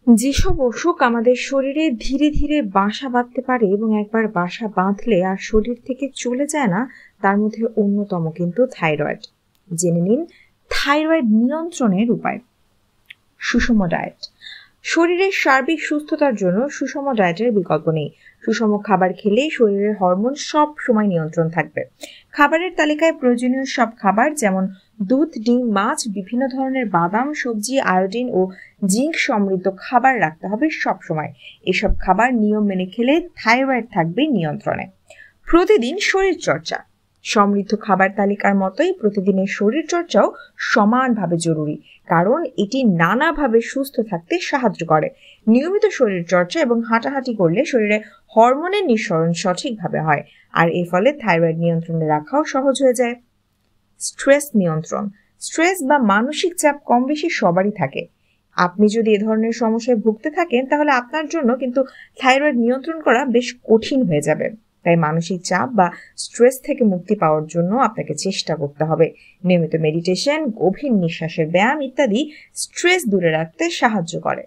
যেসব অসুখ আমাদের শরীরে ধীরে ধীরে বাসা বাঁধতে পারে এবং একবার বাসা বাঁধলে আর শরীর থেকে চলে যায় না, তার মধ্যে অন্যতম কিন্তু থাইরয়েড। জেনে নিন থাইরয়েড নিয়ন্ত্রণের উপায়। সুষম ডায়েট। শরীরের সার্বিক সুস্থতার জন্য সুষম ডায়েটের বিকল্প নেই। সুষম খাবার খেলেই শরীরের হরমোন সব সময় নিয়ন্ত্রণ থাকবে। খাবারের তালিকায় প্রয়োজনীয় সব খাবার যেমন দুধ, ডিম, মাছ, বিভিন্ন ধরনের বাদাম, সবজি, আয়োডিন ও জিঙ্ক সমৃদ্ধ খাবার রাখতে হবে সব সময়। এসব খাবার নিয়ম মেনে খেলে থাইরয়েড থাকবে নিয়ন্ত্রণে। প্রতিদিন শরীর চর্চা। সমৃদ্ধ খাবার তালিকার মতোই প্রতিদিনের শরীর চর্চাও সমানভাবে জরুরি, কারণ এটি নানাভাবে সুস্থ থাকতে সাহায্য করে। নিয়মিত শরীর চর্চা এবং হাঁটাহাঁটি করলে শরীরে হরমোনের নিঃসরণ সঠিকভাবে হয়, আর এর ফলে থাইরয়েড নিয়ন্ত্রণে রাখাও সহজ হয়ে যায়। স্ট্রেস নিয়ন্ত্রণ। স্ট্রেস বা মানসিক চাপ কম বেশি সবারই থাকে। আপনি যদি এ ধরনের সমস্যায় ভুগতে থাকেন, তাহলে আপনার জন্য কিন্তু থাইরয়েড নিয়ন্ত্রণ করা বেশ কঠিন হয়ে যাবে। তাই মানসিক চাপ বা স্ট্রেস থেকে মুক্তি পাওয়ার জন্য আপনাকে চেষ্টা করতে হবে। নিয়মিত মেডিটেশন, গভীর নিঃশ্বাসের ব্যায়াম ইত্যাদি স্ট্রেস দূরে রাখতে সাহায্য করে।